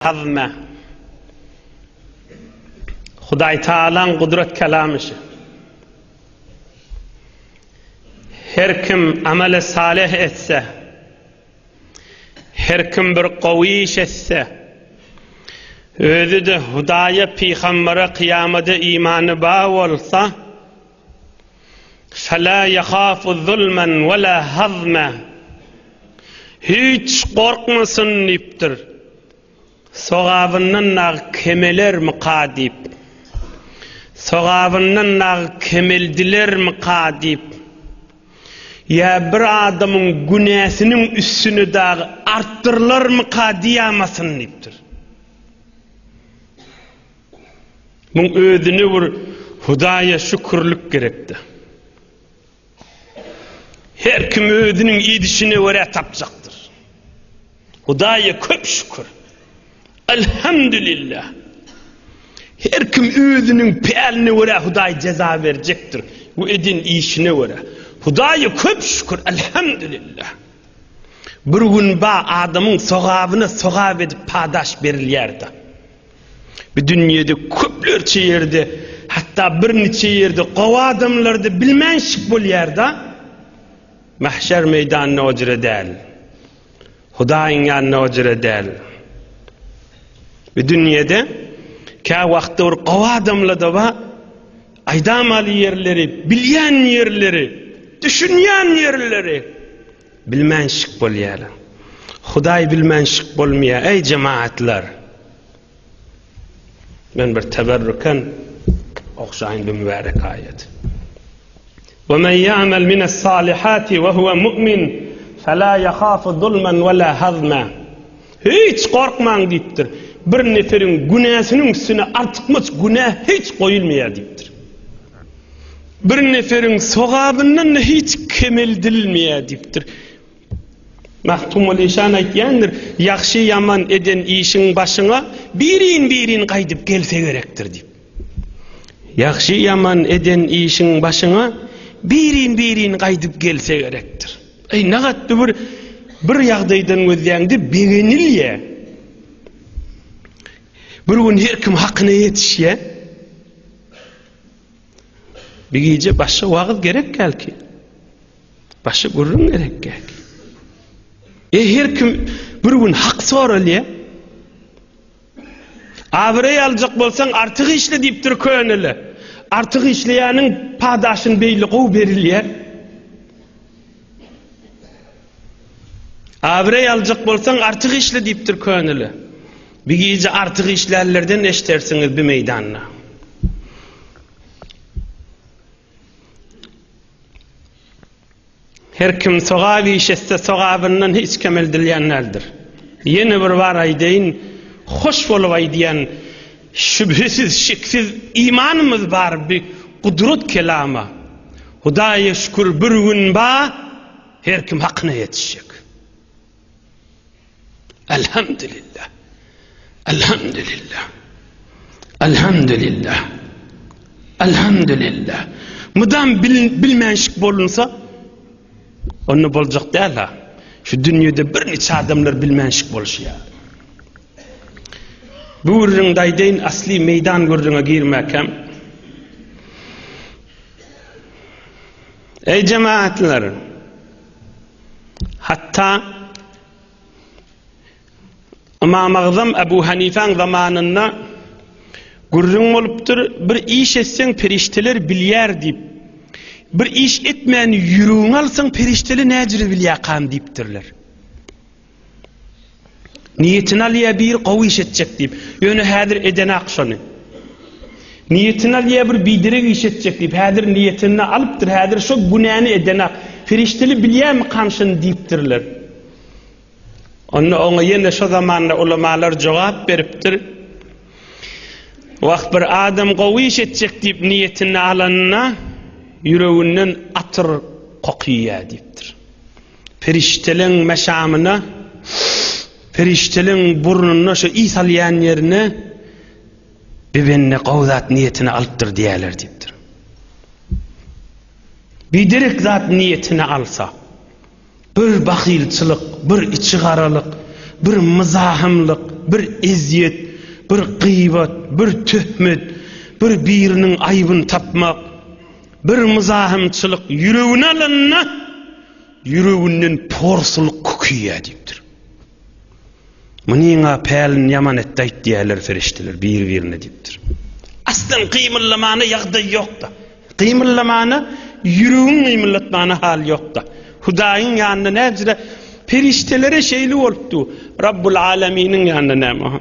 hazme. Hudaý Taala'nın kudret kelamışı. Her kim amele salih etse, her kim bir qawiş etse, özü de Hudaýa peýgambere kıyamada imanı bağ olsa, فَلَا يَخَافُ ظُلْمًا وَلَا هَضْمًا hiç korkmasın deyiptir. Sogabından nag kemeler mi kadip? Sogabından nag kemeldiler mi kadip? Ya bir adamın günahsının üstünü dağı arttırılır mı kadiyamasın deyiptir. Bunun ödünü bir Hudaýa şükürlük gerekti. Her kim ödünün idişini öre tapjaktır. Hudaýa köp şükür. Elhamdülillah. Her kim özünün peýline öre Hudaý ceza verecektir. Bu edin işine öre. Hudaýa köp şükür. Elhamdülillah. Bir gün ba adamın sogabyna sogab edip padaş berilýärdi. Bu dünýede köplerçe ýerde, hatta bir neçe ýerde gowa adamlarda bilmenşik bolýarda. Mahşer meydanına ocre del. Hudaýyň ýanyna ocre del. Bu dünýede ka wagtda bir gowa adamlarda ba aýdamaly ýerleri, bilýän ýerleri, düşünýän ýerleri bilmenşik bolýar. Hudaý bilmenşik bolmaýar ey cemaatlar. Men bir teberrüken okşaýyn bu mübarek ayet. وَمَنْ يَعْمَلْ مِنَ الصَّالِحَاتِ وَهُوَ مُؤْمِنٌ فَلَا يَخَافُ ظُلْمًا وَلَا هَضْمًا hiç korkmaň diýipdir. Bir neferiň günäsiniň üstüne artykmaz günah hiç goýulmaýar diýipdir. Bir neferiň sogabyndan hiç kemeldilmeýär diýipdir. Mahtumul İşan aýtýandyr, ýaxşy ýaman eden işiň başyňa birin gaýdyp gelse gerekdir diýip. Ýaxşy ýaman eden işiň başyňa birin gaýdyp gelse gerektir. Ey nagatdy bir ýagdaýdan gözleýäňdi begenilýe. Bir gün her kim hakyna ýetişýe. Bigice başa wagt gerek kelki. Başa gurrun gerek kelki. Her kim bir gün hak soralýa. Awray aljak bolsaň artyk işle diýipdir könüle. Artyk işleýäniň padaşyn beýli gow berilýär. Awray aljak bolsaň artyk işle diýipdir könüle. Bigice artyk işlerlerden eşitersiňiz bu meýdanyna. Her kim sogaby işetse sogabyndan hiç kemeldilýänlerdir. Ýene bir bar aýdaýyn, hoş bolup aýdýan şübhesiz, şeksiz imanymyz bar bir kudret kelama. Hudaýa şükür bir gün ba her kim hakyna ýetişjek. Elhamdülillah. Elhamdülillah. Elhamdülillah. Elhamdülillah. Mudam bilmenşik bolunsa onu boljak däl ha. Şu dünýede bir neçe adamlar bilmenşik boluşýar. Bu ýerden aýdaýyn asli meýdan gördüňe girmäkem. Ey cemaatler. Hatta İmam Azam Ebu Hanife'nin zamanında gurrun olupdur, bir iş etsen perişteler bilýär diýip, bir iş etmän ýürüň alsaň perişteler näjiri bilýär kam diýipdirler. Niyetini alýa bir gowy iş etjek diýip, ýöne häzir eden akşany. Niyetini alýa bir bidirek iş etjek diýip, häzir niyetini alypdyr, häzir şo günäni edenak perişteli bilýärmi kanşyn diýipdirler. Ona ýene şo zamanda ulamalar jogap beripdir. Wagt bir adam gowy iş etjek diýip niyetini alanyna ýüreginden atyr kokýar diýipdir. Perişteliň meşamyna, perişteliň burnunyna şo isalýan ýerine bebenne gowzat niyetini alypdyr diýerler diýipdir. Bidirek zat niyetini alsa, bir bakilçılık, bir içigaralık, bir mızahımlık, bir eziyet, bir gıybat, bir töhmet, bir birinin aybını tapmak, bir mızahımçılık yüreğine alanına, yüreğinden porsuluk kokuyor deyipdir. Mınığa pälin yaman etdayt diýerler ferişteler bir-birine deyipdir. Aslan kıymıllamana ýagdaý ýokda. Kıymıllamana yüreğin kıymıllatmana hal ýokda. Hudaýyň ýanyna näjire feriştelere şeýli bolupdy. Rabbul Alaminin ýanyna näme?